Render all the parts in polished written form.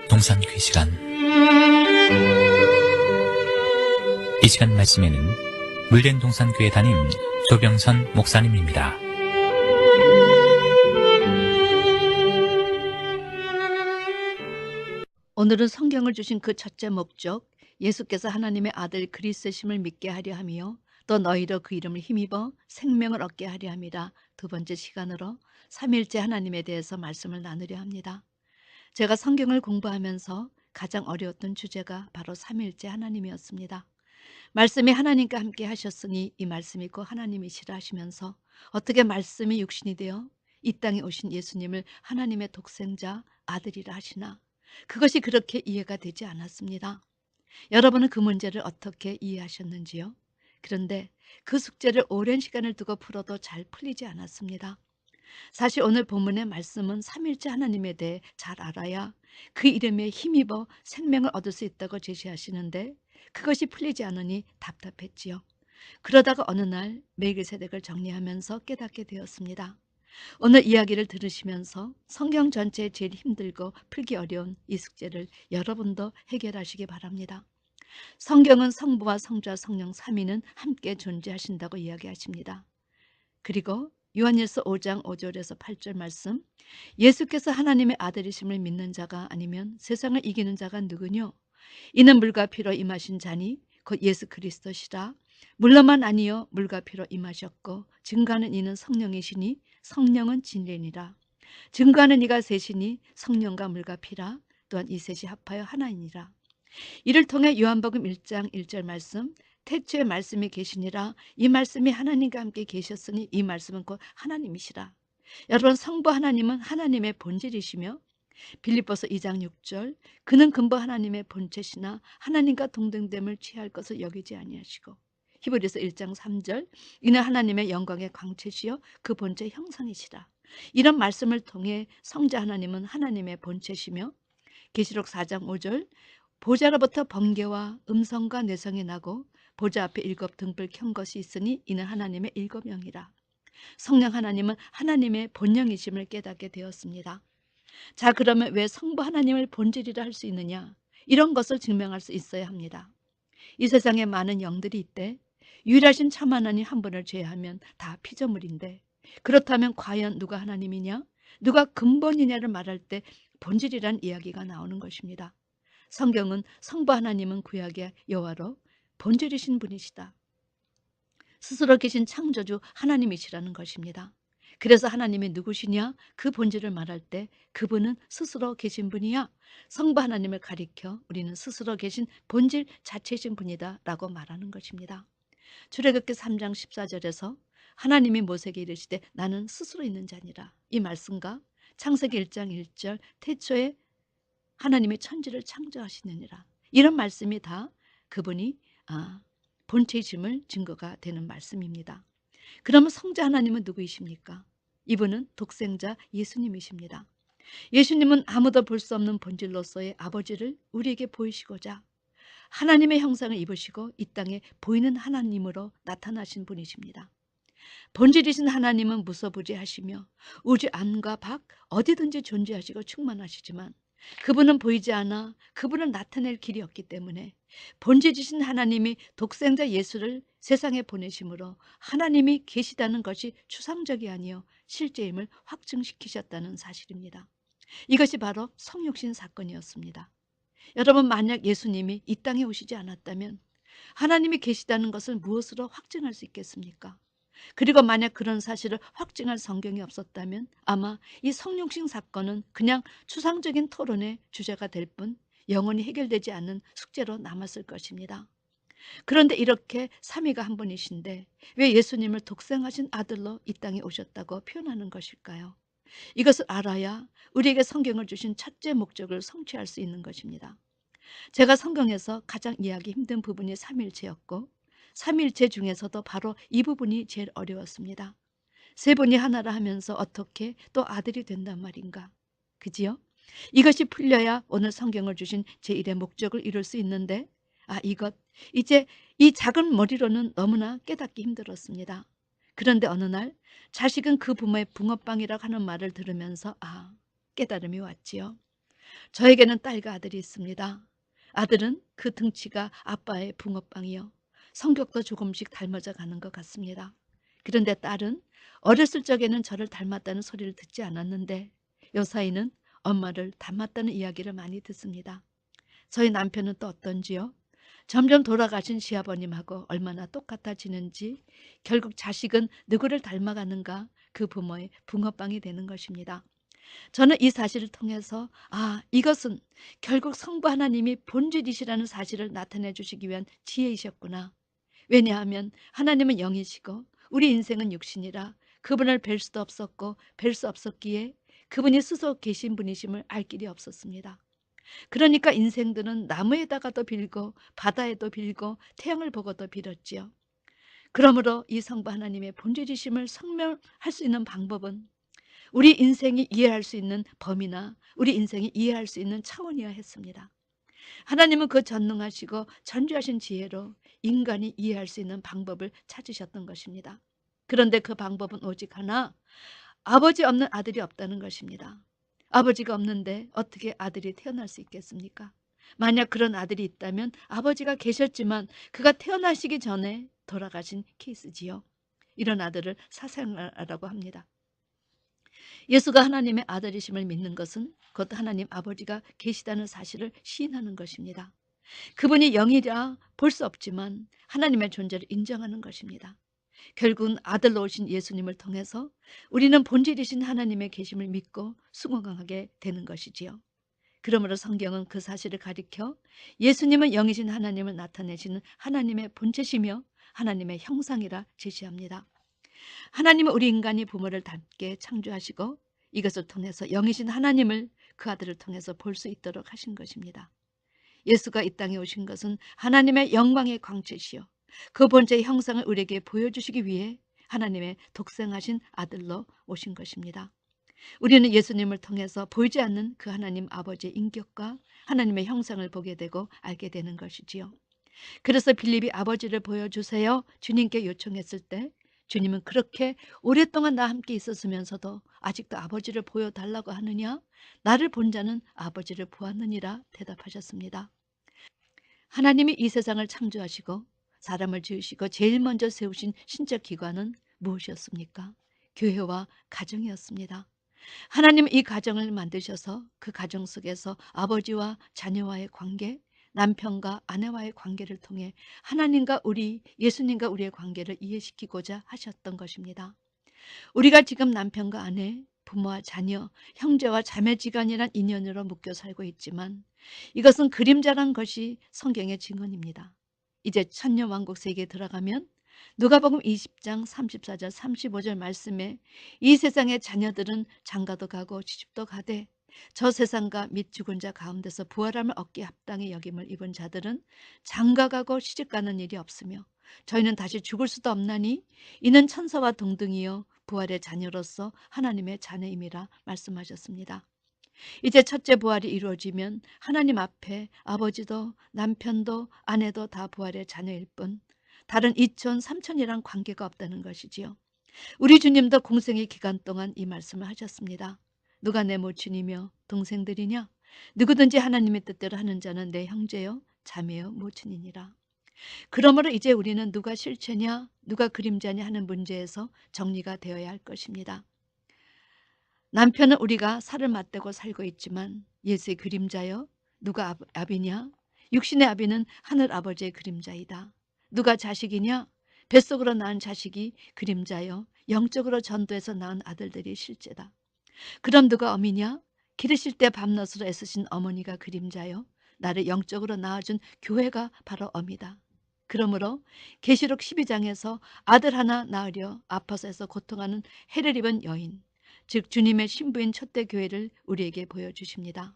동산교회 시간. 이 시간 말씀에는 물된 동산교회 담임 조병선 목사님입니다. 오늘은 성경을 주신 그 첫째 목적, 예수께서 하나님의 아들 그리스도심을 믿게 하려 하며 또 너희로 그 이름을 힘입어 생명을 얻게 하려 함이라. 두 번째 시간으로 삼위일체 하나님에 대해서 말씀을 나누려 합니다. 제가 성경을 공부하면서 가장 어려웠던 주제가 바로 삼위일체 하나님이었습니다. 말씀이 하나님과 함께 하셨으니 이 말씀이 곧 하나님이시라 하시면서 어떻게 말씀이 육신이 되어 이 땅에 오신 예수님을 하나님의 독생자 아들이라 하시나, 그것이 그렇게 이해가 되지 않았습니다. 여러분은 그 문제를 어떻게 이해하셨는지요? 그런데 그 숙제를 오랜 시간을 두고 풀어도 잘 풀리지 않았습니다. 사실 오늘 본문의 말씀은 삼위일체 하나님에 대해 잘 알아야 그 이름에 힘입어 생명을 얻을 수 있다고 제시하시는데 그것이 풀리지 않으니 답답했지요. 그러다가 어느 날 멜기세덱을 정리하면서 깨닫게 되었습니다. 오늘 이야기를 들으시면서 성경 전체에 제일 힘들고 풀기 어려운 이 숙제를 여러분도 해결하시기 바랍니다. 성경은 성부와 성자 성령 삼위는 함께 존재하신다고 이야기하십니다. 그리고 요한일서 5장 5절에서 8절 말씀, 예수께서 하나님의 아들이심을 믿는 자가 아니면 세상을 이기는 자가 누구뇨? 이는 물과 피로 임하신 자니 곧 예수 그리스도시라. 물로만 아니요 물과 피로 임하셨고 증거하는 이는 성령이시니 성령은 진리니라. 증거하는 이가 셋이니 성령과 물과 피라. 또한 이 셋이 합하여 하나이니라. 이를 통해 요한복음 1장 1절 말씀, 태초에 말씀이 계시니라. 이 말씀이 하나님과 함께 계셨으니 이 말씀은 곧 하나님이시라. 여러분, 성부 하나님은 하나님의 본질이시며 빌립보서 2장 6절, 그는 근본 하나님의 본체시나 하나님과 동등됨을 취할 것을 여기지 아니하시고, 히브리서 1장 3절, 이는 하나님의 영광의 광채시여 그 본체 형상이시라. 이런 말씀을 통해 성자 하나님은 하나님의 본체시며, 계시록 4장 5절, 보좌로부터 번개와 음성과 뇌성이 나고 보좌 앞에 7 등불 켠 것이 있으니 이는 하나님의 7영이라. 성령 하나님은 하나님의 본영이심을 깨닫게 되었습니다. 자, 그러면 왜 성부 하나님을 본질이라 할 수 있느냐? 이런 것을 증명할 수 있어야 합니다. 이 세상에 많은 영들이 있대 유일하신 참 하나님 한 분을 제외하면 다 피조물인데, 그렇다면 과연 누가 하나님이냐? 누가 근본이냐를 말할 때 본질이란 이야기가 나오는 것입니다. 성경은 성부 하나님은 구약의 여호와로 본질이신 분이시다, 스스로 계신 창조주 하나님이시라는 것입니다. 그래서 하나님이 누구시냐? 그 본질을 말할 때 그분은 스스로 계신 분이야. 성부 하나님을 가리켜 우리는 스스로 계신 본질 자체이신 분이다 라고 말하는 것입니다. 출애굽기 3장 14절에서 하나님이 모세에게 이르시되 나는 스스로 있는 자니라. 이 말씀과 창세기 1장 1절 태초에 하나님이 천지를 창조하시느니라, 이런 말씀이 다 그분이 본체이심을 증거가 되는 말씀입니다. 그러면 성자 하나님은 누구이십니까? 이분은 독생자 예수님이십니다. 예수님은 아무도 볼 수 없는 본질로서의 아버지를 우리에게 보이시고자 하나님의 형상을 입으시고 이 땅에 보이는 하나님으로 나타나신 분이십니다. 본질이신 하나님은 무소부지하시며 우주 안과 밖 어디든지 존재하시고 충만하시지만 그분은 보이지 않아 그분을 나타낼 길이 없기 때문에 본질이신 하나님이 독생자 예수를 세상에 보내심으로 하나님이 계시다는 것이 추상적이 아니요 실제임을 확증시키셨다는 사실입니다. 이것이 바로 성육신 사건이었습니다. 여러분, 만약 예수님이 이 땅에 오시지 않았다면 하나님이 계시다는 것을 무엇으로 확증할 수 있겠습니까? 그리고 만약 그런 사실을 확증할 성경이 없었다면 아마 이 성육신 사건은 그냥 추상적인 토론의 주제가 될 뿐 영원히 해결되지 않는 숙제로 남았을 것입니다. 그런데 이렇게 삼위가 한 분이신데 왜 예수님을 독생하신 아들로 이 땅에 오셨다고 표현하는 것일까요? 이것을 알아야 우리에게 성경을 주신 첫째 목적을 성취할 수 있는 것입니다. 제가 성경에서 가장 이해하기 힘든 부분이 삼위일체였고 삼위일체 중에서도 바로 이 부분이 제일 어려웠습니다. 세 분이 하나라 하면서 어떻게 또 아들이 된단 말인가? 그지요? 이것이 풀려야 오늘 성경을 주신 제1의 목적을 이룰 수 있는데 이제 이 작은 머리로는 너무나 깨닫기 힘들었습니다. 그런데 어느 날 자식은 그 부모의 붕어빵이라고 하는 말을 들으면서 깨달음이 왔지요. 저에게는 딸과 아들이 있습니다. 아들은 그 등치가 아빠의 붕어빵이요. 성격도 조금씩 닮아져 가는 것 같습니다. 그런데 딸은 어렸을 적에는 저를 닮았다는 소리를 듣지 않았는데 요사이는 엄마를 닮았다는 이야기를 많이 듣습니다. 저희 남편은 또 어떤지요? 점점 돌아가신 시아버님하고 얼마나 똑같아지는지 결국 자식은 누구를 닮아가는가 그 부모의 붕어빵이 되는 것입니다. 저는 이 사실을 통해서 이것은 결국 성부 하나님이 본질이시라는 사실을 나타내 주시기 위한 지혜이셨구나. 왜냐하면 하나님은 영이시고 우리 인생은 육신이라 그분을 뵐 수도 없었고 뵐 수 없었기에 그분이 스스로 계신 분이심을 알 길이 없었습니다. 그러니까 인생들은 나무에다가도 빌고 바다에도 빌고 태양을 보고도 빌었지요. 그러므로 이 성부 하나님의 본질이심을 설명할 수 있는 방법은 우리 인생이 이해할 수 있는 범위나 우리 인생이 이해할 수 있는 차원이어야 했습니다. 하나님은 그 전능하시고 전주하신 지혜로 인간이 이해할 수 있는 방법을 찾으셨던 것입니다. 그런데 그 방법은 오직 하나, 아버지 없는 아들이 없다는 것입니다. 아버지가 없는데 어떻게 아들이 태어날 수 있겠습니까? 만약 그런 아들이 있다면 아버지가 계셨지만 그가 태어나시기 전에 돌아가신 케이스지요. 이런 아들을 사생아라고 합니다. 예수가 하나님의 아들이심을 믿는 것은 곧 하나님 아버지가 계시다는 사실을 시인하는 것입니다. 그분이 영이라 볼 수 없지만 하나님의 존재를 인정하는 것입니다. 결국은 아들로 오신 예수님을 통해서 우리는 본질이신 하나님의 계심을 믿고 수긍하게 되는 것이지요. 그러므로 성경은 그 사실을 가리켜 예수님은 영이신 하나님을 나타내시는 하나님의 본체시며 하나님의 형상이라 제시합니다. 하나님은 우리 인간이 부모를 닮게 창조하시고 이것을 통해서 영이신 하나님을 그 아들을 통해서 볼 수 있도록 하신 것입니다. 예수가 이 땅에 오신 것은 하나님의 영광의 광채시요 그 본체의 형상을 우리에게 보여주시기 위해 하나님의 독생하신 아들로 오신 것입니다. 우리는 예수님을 통해서 보이지 않는 그 하나님 아버지의 인격과 하나님의 형상을 보게 되고 알게 되는 것이지요. 그래서 빌립이 아버지를 보여주세요 주님께 요청했을 때 주님은 그렇게 오랫동안 나와 함께 있었으면서도 아직도 아버지를 보여달라고 하느냐? 나를 본 자는 아버지를 보았느니라 대답하셨습니다. 하나님이 이 세상을 창조하시고 사람을 지으시고 제일 먼저 세우신 신적 기관은 무엇이었습니까? 교회와 가정이었습니다. 하나님은 이 가정을 만드셔서 그 가정 속에서 아버지와 자녀와의 관계, 남편과 아내와의 관계를 통해 하나님과 우리, 예수님과 우리의 관계를 이해시키고자 하셨던 것입니다. 우리가 지금 남편과 아내, 부모와 자녀, 형제와 자매지간이란 인연으로 묶여 살고 있지만 이것은 그림자란 것이 성경의 증언입니다. 이제 천년왕국 세계에 들어가면 누가복음 20장 34절 35절 말씀에 이 세상의 자녀들은 장가도 가고 시집도 가되 저 세상과 및 죽은 자 가운데서 부활함을 얻기에 합당히 여김을 입은 자들은 장가가고 시집가는 일이 없으며 저희는 다시 죽을 수도 없나니 이는 천사와 동등이요 부활의 자녀로서 하나님의 자녀임이라 말씀하셨습니다. 이제 첫째 부활이 이루어지면 하나님 앞에 아버지도 남편도 아내도 다 부활의 자녀일 뿐 다른 이촌 삼촌이란 관계가 없다는 것이지요. 우리 주님도 공생의 기간 동안 이 말씀을 하셨습니다. 누가 내 모친이며 동생들이냐? 누구든지 하나님의 뜻대로 하는 자는 내 형제요 자매요 모친이니라. 그러므로 이제 우리는 누가 실체냐 누가 그림자냐 하는 문제에서 정리가 되어야 할 것입니다. 남편은 우리가 살을 맞대고 살고 있지만 예수의 그림자요 누가 아비냐? 육신의 아비는 하늘 아버지의 그림자이다. 누가 자식이냐? 뱃속으로 낳은 자식이 그림자요 영적으로 전도해서 낳은 아들들이 실제다. 그럼 누가 어미냐? 기르실 때 밤낮으로 애쓰신 어머니가 그림자요 나를 영적으로 낳아준 교회가 바로 어미다. 그러므로 계시록 12장에서 아들 하나 낳으려 아파서 해서 고통하는 해를 입은 여인, 즉 주님의 신부인 첫대 교회를 우리에게 보여주십니다.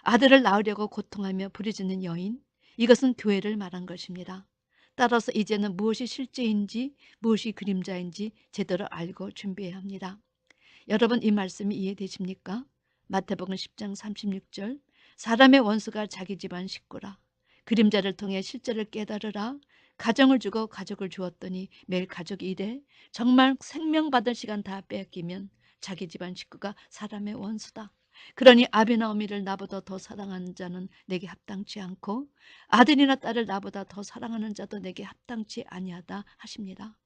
아들을 낳으려고 고통하며 부르짖는 여인, 이것은 교회를 말한 것입니다. 따라서 이제는 무엇이 실제인지 무엇이 그림자인지 제대로 알고 준비해야 합니다. 여러분 이 말씀이 이해되십니까? 마태복음 10장 36절 사람의 원수가 자기 집안 식구라. 그림자를 통해 실제를 깨달으라. 가정을 주고 가족을 주었더니 매일 가족이 이래 정말 생명 받을 시간 다 빼앗기면 자기 집안 식구가 사람의 원수다. 그러니 아비나 어미를 나보다 더 사랑하는 자는 내게 합당치 않고 아들이나 딸을 나보다 더 사랑하는 자도 내게 합당치 아니하다 하십니다.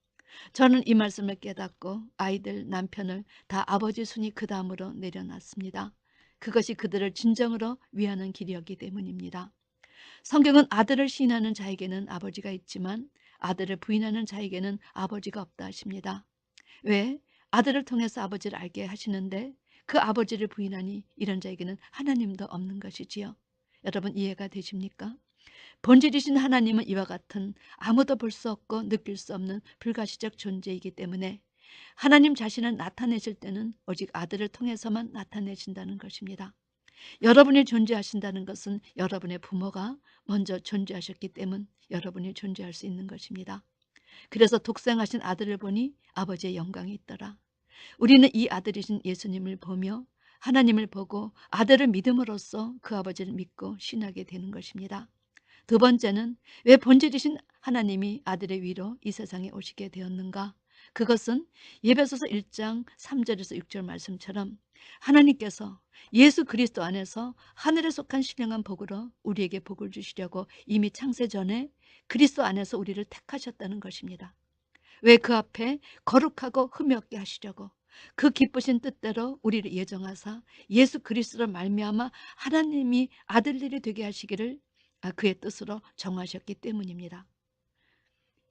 저는 이 말씀을 깨닫고 아이들, 남편을 다 아버지 순위 그 다음으로 내려놨습니다. 그것이 그들을 진정으로 위하는 길이었기 때문입니다. 성경은 아들을 시인하는 자에게는 아버지가 있지만 아들을 부인하는 자에게는 아버지가 없다 하십니다. 왜? 아들을 통해서 아버지를 알게 하시는데 그 아버지를 부인하니 이런 자에게는 하나님도 없는 것이지요. 여러분 이해가 되십니까? 본질이신 하나님은 이와 같은 아무도 볼 수 없고 느낄 수 없는 불가시적 존재이기 때문에 하나님 자신을 나타내실 때는 오직 아들을 통해서만 나타내신다는 것입니다. 여러분이 존재하신다는 것은 여러분의 부모가 먼저 존재하셨기 때문 여러분이 존재할 수 있는 것입니다. 그래서 독생하신 아들을 보니 아버지의 영광이 있더라. 우리는 이 아들이신 예수님을 보며 하나님을 보고 아들을 믿음으로써 그 아버지를 믿고 신하게 되는 것입니다. 두 번째는 왜 본질이신 하나님이 아들의 위로 이 세상에 오시게 되었는가? 그것은 예배소서 1장 3절에서 6절 말씀처럼 하나님께서 예수 그리스도 안에서 하늘에 속한 신령한 복으로 우리에게 복을 주시려고 이미 창세 전에 그리스도 안에서 우리를 택하셨다는 것입니다. 왜 그 앞에 거룩하고 흠이 없게 하시려고 그 기쁘신 뜻대로 우리를 예정하사 예수 그리스도로 말미암아 하나님이 아들들이 되게 하시기를 그의 뜻으로 정하셨기 때문입니다.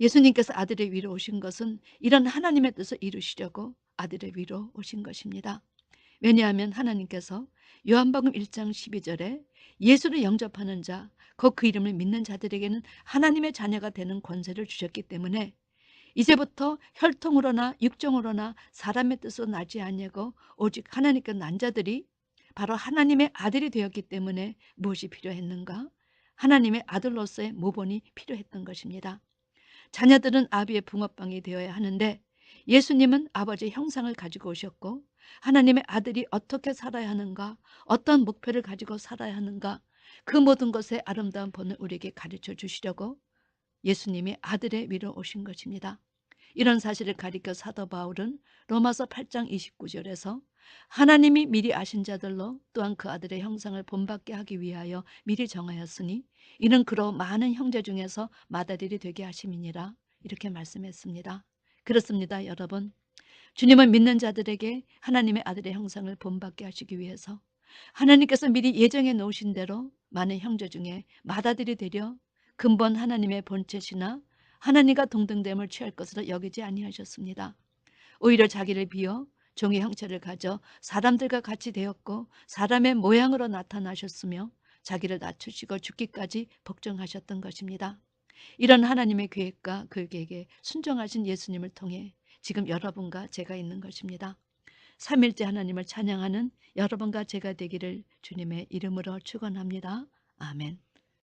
예수님께서 아들의 위로 오신 것은 이런 하나님의 뜻을 이루시려고 아들의 위로 오신 것입니다. 왜냐하면 하나님께서 요한복음 1장 12절에 예수를 영접하는 자, 곧 그 이름을 믿는 자들에게는 하나님의 자녀가 되는 권세를 주셨기 때문에 이제부터 혈통으로나 육정으로나 사람의 뜻으로 나지 아니하고 오직 하나님께 난 자들이 바로 하나님의 아들이 되었기 때문에 무엇이 필요했는가? 하나님의 아들로서의 모본이 필요했던 것입니다. 자녀들은 아비의 붕어빵이 되어야 하는데 예수님은 아버지의 형상을 가지고 오셨고 하나님의 아들이 어떻게 살아야 하는가, 어떤 목표를 가지고 살아야 하는가, 그 모든 것의 아름다운 본을 우리에게 가르쳐 주시려고 예수님이 아들의 위로 오신 것입니다. 이런 사실을 가리켜 사도 바울은 로마서 8장 29절에서 하나님이 미리 아신 자들로 또한 그 아들의 형상을 본받게 하기 위하여 미리 정하였으니 이는 그로 많은 형제 중에서 맏아들이 되게 하심이니라 이렇게 말씀했습니다. 그렇습니다, 여러분. 주님을 믿는 자들에게 하나님의 아들의 형상을 본받게 하시기 위해서 하나님께서 미리 예정해 놓으신 대로 많은 형제 중에 맏아들이 되려 근본 하나님의 본체시나 하나님과 동등됨을 취할 것으로 여기지 아니하셨습니다. 오히려 자기를 비워 종의 형체를 가져 사람들과 같이 되었고 사람의 모양으로 나타나셨으며 자기를 낮추시고 죽기까지 복종하셨던 것입니다. 이런 하나님의 계획과 그 계획에 순종하신 예수님을 통해 지금 여러분과 제가 있는 것입니다. 삼일째 하나님을 찬양하는 여러분과 제가 되기를 주님의 이름으로 축원합니다. 아멘.